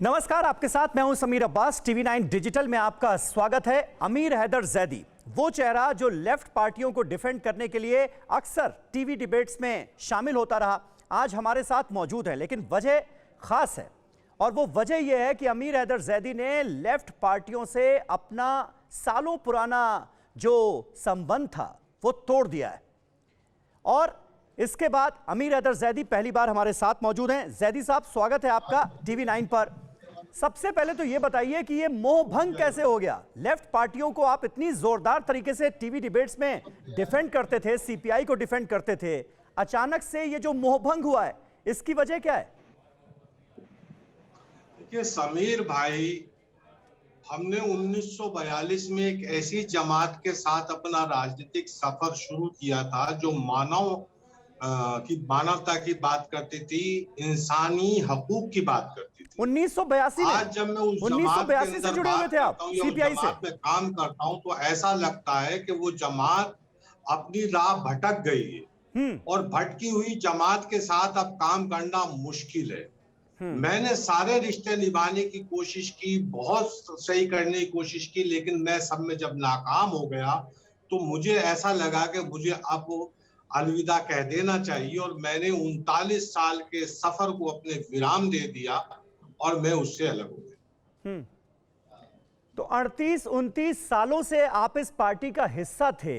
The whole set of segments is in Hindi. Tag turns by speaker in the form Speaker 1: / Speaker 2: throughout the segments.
Speaker 1: नमस्कार, आपके साथ मैं हूं समीर अब्बास। टीवी 9 डिजिटल में आपका स्वागत है। अमीर हैदर जैदी, वो चेहरा जो लेफ्ट पार्टियों को डिफेंड करने के लिए अक्सर टीवी डिबेट्स में शामिल होता रहा, आज हमारे साथ मौजूद है। लेकिन वजह खास है और वो वजह यह है कि अमीर हैदर जैदी ने लेफ्ट पार्टियों से अपना सालों पुराना जो संबंध था वो तोड़ दिया है। और इसके बाद अमीर हैदर जैदी पहली बार हमारे साथ मौजूद हैं। जैदी साहब, स्वागत है आपका टीवी 9 पर। सबसे पहले तो ये बताइए कि ये मोह भंग कैसे हो गया? लेफ्ट पार्टियों को आप इतनी जोरदार तरीके से टीवी डिबेट्स में डिफेंड करते थे, सीपीआई को डिफेंड करते थे, अचानक से ये जो मोह भंग हुआ है, इसकी वजह क्या है?
Speaker 2: देखिए समीर भाई, हमने 1942 में एक ऐसी जमात के साथ अपना राजनीतिक सफर शुरू किया था जो मानवता की बात करती थी, इंसानी हकूक की बात करती थी।
Speaker 1: 1982 में,
Speaker 2: आज जब मैं उस जमात के अंदर
Speaker 1: से जुड़े हुए थे आप सीपीआई से?
Speaker 2: में काम करता हूं तो ऐसा लगता है कि वो जमात अपनी राह भटक गई है और भटकी हुई जमात के साथ अब काम करना मुश्किल है। मैंने सारे रिश्ते निभाने की कोशिश की, बहुत सही करने की कोशिश की, लेकिन मैं सब में जब नाकाम हो गया तो मुझे ऐसा लगा कि मुझे अब अलविदा कह देना चाहिए और मैंने 39 साल के सफर को अपने विराम दे दिया और मैं उससे अलग हो गया।
Speaker 1: तो 38-29 सालों से आप इस पार्टी का हिस्सा थे।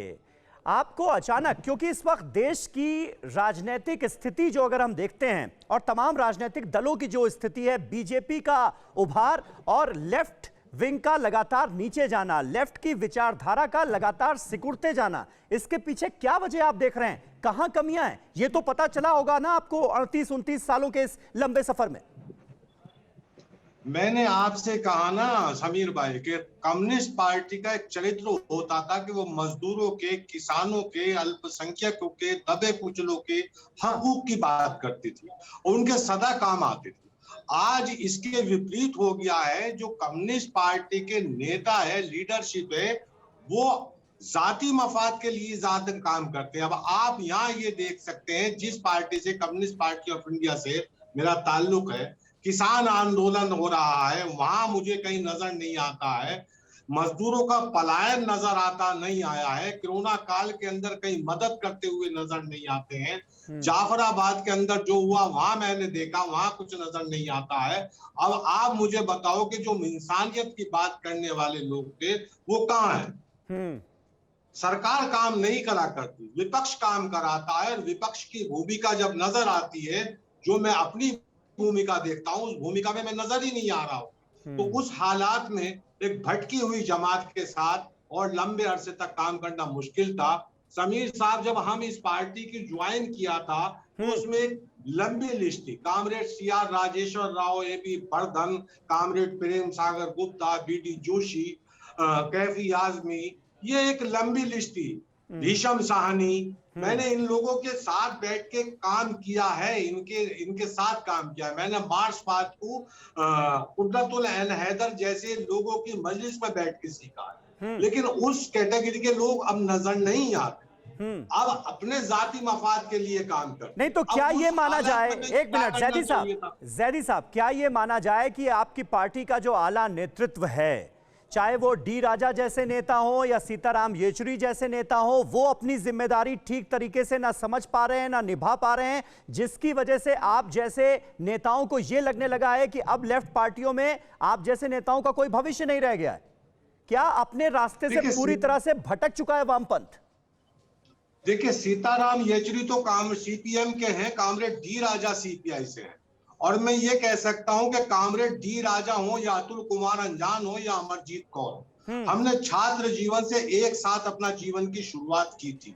Speaker 1: आपको अचानक, क्योंकि इस वक्त देश की राजनीतिक स्थिति जो अगर हम देखते हैं और तमाम राजनीतिक दलों की जो स्थिति है, बीजेपी का उभार और लेफ्ट विंग का लगातार नीचे जाना, लेफ्ट की विचारधारा का लगातार सिकुड़ते जाना, इसके पीछे क्या वजह आप देख रहे हैं? कहां कमियां हैं? ये तो पता चला होगा ना आपको 38-29 सालों के इस लंबे सफर में।
Speaker 2: मैंने आपसे कहा ना समीर भाई कि कम्युनिस्ट पार्टी का एक चरित्र होता था कि वो मजदूरों के, किसानों के, अल्पसंख्यकों के, दबे कुचलों के हकूक की बात करती थी और उनके सदा काम आती थी। आज इसके विपरीत हो गया है। जो कम्युनिस्ट पार्टी के नेता है, लीडरशिप है, वो जाती मफाद के लिए ज्यादा काम करते हैं। अब आप यहाँ ये देख सकते हैं, जिस पार्टी से, कम्युनिस्ट पार्टी ऑफ इंडिया से मेरा ताल्लुक है, किसान आंदोलन हो रहा है, वहां मुझे कहीं नजर नहीं आता है। मजदूरों का पलायन नजर आता नहीं आया है। कोरोना काल के अंदर कहीं मदद करते हुए नजर नहीं आते हैं। जाफराबाद के अंदर जो हुआ वहां मैंने देखा, वहां कुछ नजर नहीं आता है। अब आप मुझे बताओ कि जो इंसानियत की बात करने वाले लोग थे वो कहाँ हैं? सरकार काम नहीं करा करती, विपक्ष काम कराता है। विपक्ष की भूमिका जब नजर आती है, जो मैं अपनी भूमिका देखता हूं, उस भूमिका में मैं नजर ही नहीं आ रहा हूं। तो उस हालात में एक भटकी हुई जमात के साथ और लंबे अरसे तक काम करना मुश्किल था। समीर साहब, जब हम इस पार्टी की ज्वाइन किया था तो उसमें एक लंबी लिस्ट थी। Comrade CR Rajeshwar Rao, AB Bardhan, comrade Prem Sagar Gupta, BD Joshi, Kaifi Azmi, ये एक लंबी लिस्ट थी। भीषम साहनी, मैंने इन लोगों के साथ बैठ के काम किया है, इनके साथ काम किया है। मैंने मार्क्सवाद को कुदरतुल एन हैदर जैसे लोगों की मजलिस में बैठ के सीखा है। लेकिन उस कैटेगरी के लोग अब नजर नहीं आते। अब अपने जाती मफाद के लिए काम करते।
Speaker 1: नहीं तो क्या ये माना जाए, एक मिनट जैदी साहब, क्या ये माना जाए कि आपकी पार्टी का जो आला नेतृत्व है, चाहे वो डी राजा जैसे नेता हो या सीताराम येचुरी जैसे नेता हो, वो अपनी जिम्मेदारी ठीक तरीके से ना समझ पा रहे हैं, ना निभा पा रहे हैं, जिसकी वजह से आप जैसे नेताओं को यह लगने लगा है कि अब लेफ्ट पार्टियों में आप जैसे नेताओं का कोई भविष्य नहीं रह गया है? क्या अपने रास्ते से पूरी तरह से भटक चुका है वामपंथ?
Speaker 2: देखिए, सीताराम येचुरी तो सीपीएम के हैं, कामरेड डी राजा सीपीआई से हैं। और मैं ये कह सकता हूं कि कामरेड डी राजा हो या अतुल कुमार अंजान हो या अमरजीत कौर, हमने छात्र जीवन से एक साथ अपना जीवन की शुरुआत की थी।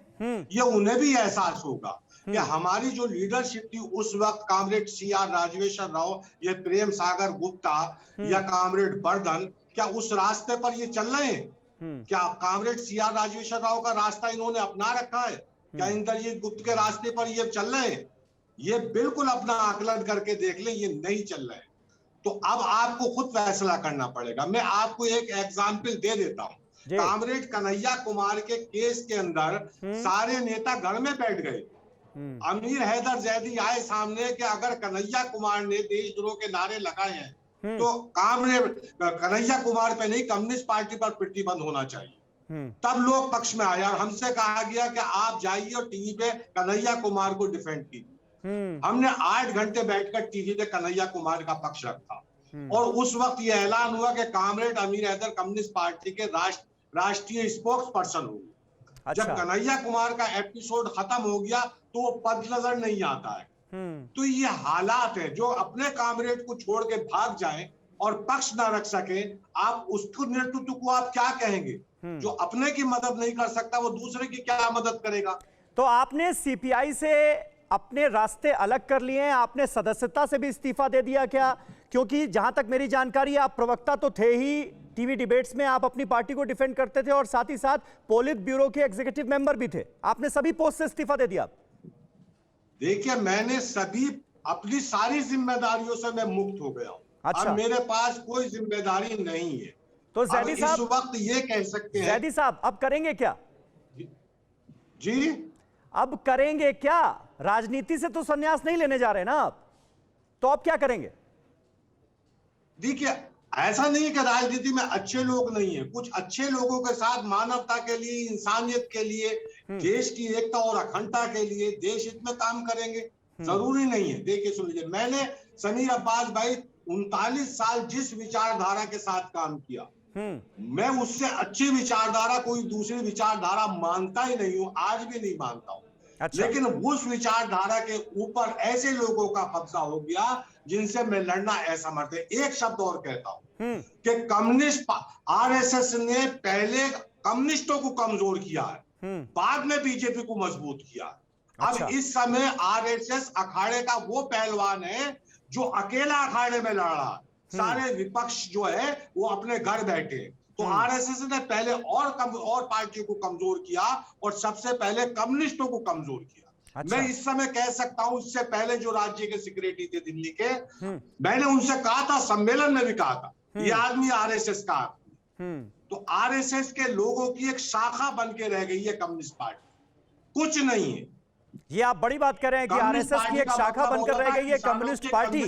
Speaker 2: ये उन्हें भी एहसास होगा कि हमारी जो लीडरशिप थी उस वक्त, कामरेड सीआर राजेश्वर राव या प्रेम सागर गुप्ता या कामरेड बर्धन, क्या उस रास्ते पर ये चल रहे हैं? क्या कामरेड सीआर राजेश्वर राव का रास्ता इन्होंने अपना रखा है? क्या इंद्रजीत गुप्त के रास्ते पर ये चल रहे हैं? ये बिल्कुल अपना आकलन करके देख लें, ये नहीं चल रहा है। तो अब आपको खुद फैसला करना पड़ेगा। मैं आपको एक एग्जाम्पल दे देता हूं। कामरेड कन्हैया कुमार के केस के अंदर सारे नेता घर में बैठ गए। अमीर हैदर जैदी आए सामने कि अगर कन्हैया कुमार ने देशद्रोह के नारे लगाए हैं तो कामरेड कन्हैया कुमार पे नहीं, कम्युनिस्ट पार्टी पर प्रतिबंध होना चाहिए। तब लोग पक्ष में आए और हमसे कहा गया कि आप जाइए और टीवी पे कन्हैया कुमार को डिफेंड कीजिए। हमने 8 घंटे बैठकर टीवी पे कन्हैया कुमार का पक्ष रखा और उस वक्त यह ऐलान हुआ कि कामरेड अमीर हैदर कम्युनिस्ट पार्टी के राष्ट्रीय स्पोक्स पर्सन होंगे।
Speaker 1: अच्छा।
Speaker 2: जब कन्हैया कुमार का एपिसोड खत्म हो गया तो वो पद नजर नहीं आता है। तो ये हालात है, जो अपने कामरेड को छोड़ के भाग जाए और पक्ष ना रख सके, आप उसको नेतृत्व को आप क्या कहेंगे? जो अपने की मदद नहीं कर सकता वो दूसरे की क्या मदद करेगा?
Speaker 1: तो आपने सीपीआई से अपने रास्ते अलग कर लिए हैं, आपने सदस्यता से भी इस्तीफा दे दिया क्या? क्योंकि जहां तक मेरी जानकारी है, आप प्रवक्ता तो थे ही, टीवी डिबेट्स में आप अपनी पार्टी को डिफेंड करते थे और साथ ही साथ पोलित ब्यूरो के एग्जीक्यूटिव मेंबर भी थे। आपने सभी पोस्ट से इस्तीफा दे दिया?
Speaker 2: देखिए, मैंने सभी अपनी सारी जिम्मेदारियों से मैं मुक्त हो गया हूं।
Speaker 1: अच्छा।
Speaker 2: अब मेरे पास कोई जिम्मेदारी नहीं है।
Speaker 1: तो जैदी साहब,
Speaker 2: इस वक्त ये कह सकते हैं,
Speaker 1: जैदी साहब अब करेंगे क्या?
Speaker 2: जी
Speaker 1: अब करेंगे क्या? राजनीति से तो संन्यास नहीं लेने जा रहे ना आप, तो अब क्या करेंगे?
Speaker 2: देखिए, ऐसा नहीं है कि राजनीति में अच्छे लोग नहीं है। कुछ अच्छे लोगों के साथ मानवता के लिए, इंसानियत के लिए, देश की एकता और अखंडता के लिए, देश हित में काम करेंगे। जरूरी नहीं है। देखिए, सुन लीजिए, मैंने समीर अब्बास भाई 39 साल जिस विचारधारा के साथ काम किया, मैं उससे अच्छी विचारधारा कोई दूसरी विचारधारा मानता ही नहीं हूं, आज भी नहीं मानता हूं।
Speaker 1: अच्छा।
Speaker 2: लेकिन उस विचारधारा के ऊपर ऐसे लोगों का कब्जा हो गया जिनसे मैं लड़ना असमर्थ है। एक शब्द और कहता हूं कि कम्युनिस्ट आरएसएस ने पहले कम्युनिस्टों को कमजोर किया है, बाद में बीजेपी को मजबूत किया।
Speaker 1: अच्छा।
Speaker 2: अब इस समय आरएसएस अखाड़े का वो पहलवान है जो अकेला अखाड़े में लड़ रहा है। सारे विपक्ष जो है वो अपने घर बैठे। तो आरएसएस ने पहले और पार्टियों को कमजोर किया और सबसे पहले कम्युनिस्टों को कमजोर किया।
Speaker 1: अच्छा।
Speaker 2: मैं इस समय कह सकता हूं, इससे पहले जो राज्य के सेक्रेटरी थे दिल्ली के, मैंने उनसे कहा था, सम्मेलन में भी कहा था, ये आदमी आरएसएस का आदमी। तो आरएसएस के लोगों की एक शाखा बन के रह गई है कम्युनिस्ट पार्टी, कुछ नहीं है।
Speaker 1: ये आप बड़ी बात कर रहे हैं कि आरएसएस की एक शाखा बनकर रह गई है कम्युनिस्ट पार्टी।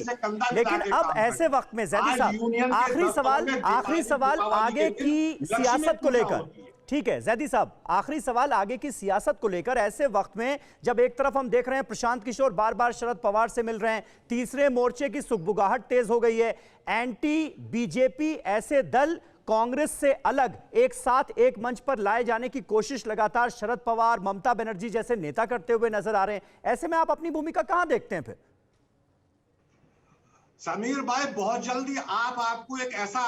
Speaker 1: लेकिन अब ऐसे वक्त में जैदी साहब, आखिरी सवाल आगे की सियासत को लेकर, ठीक है जैदी साहब, आखिरी सवाल आगे की सियासत को लेकर, ऐसे वक्त में जब एक तरफ हम देख रहे हैं प्रशांत किशोर बार बार शरद पवार से मिल रहे हैं, तीसरे मोर्चे की सुगबुगाहट तेज हो गई है, एंटी बीजेपी ऐसे दल कांग्रेस से अलग एक साथ एक मंच पर लाए जाने की कोशिश लगातार शरद पवार, ममता बनर्जी जैसे नेता करते हुए नजर आ रहे हैं। ऐसे में आप अपनी भूमिका कहां देखते हैं फिर?
Speaker 2: समीर भाई, बहुत जल्दी आपको एक ऐसा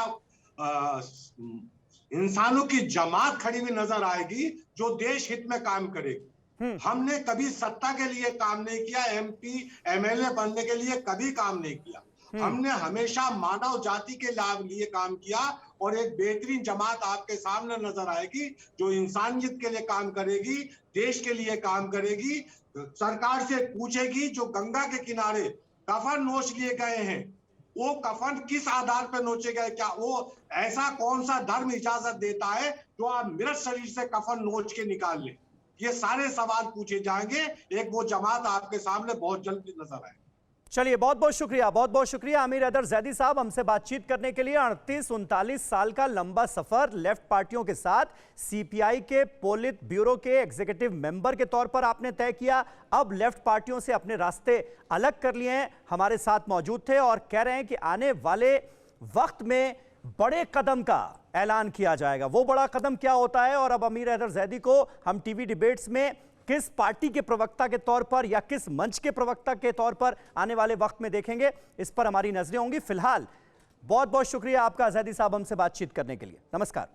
Speaker 2: इंसानों की जमात खड़ी हुई नजर आएगी जो देश हित में काम करेगी। हमने कभी सत्ता के लिए काम नहीं किया, एमपी एमएलए बनने के लिए कभी काम नहीं किया। हमने हमेशा मानव जाति के लाभ लिए काम किया और एक बेहतरीन जमात आपके सामने नजर आएगी जो इंसानियत के लिए काम करेगी, देश के लिए काम करेगी। सरकार से पूछेगी, जो गंगा के किनारे कफन नोच लिए गए हैं, वो कफन किस आधार पर नोचे गए? क्या वो ऐसा कौन सा धर्म इजाजत देता है जो आप मृत शरीर से कफन नोच के निकाल लें? ये सारे सवाल पूछे जाएंगे। एक वो जमात आपके सामने बहुत जल्द नजर आए।
Speaker 1: चलिए, बहुत बहुत शुक्रिया अमीर हैदर जैदी साहब, हमसे बातचीत करने के लिए। 38-39 साल का लंबा सफर लेफ्ट पार्टियों के साथ सीपीआई के पोलित ब्यूरो के एग्जीक्यूटिव मेंबर के तौर पर आपने तय किया। अब लेफ्ट पार्टियों से अपने रास्ते अलग कर लिए हैं। हमारे साथ मौजूद थे और कह रहे हैं कि आने वाले वक्त में बड़े कदम का ऐलान किया जाएगा। वो बड़ा कदम क्या होता है और अब अमीर हैदर जैदी को हम टीवी डिबेट्स में किस पार्टी के प्रवक्ता के तौर पर या किस मंच के प्रवक्ता के तौर पर आने वाले वक्त में देखेंगे, इस पर हमारी नजरें होंगी। फिलहाल बहुत बहुत शुक्रिया आपका जैदी साहब हमसे बातचीत करने के लिए। नमस्कार।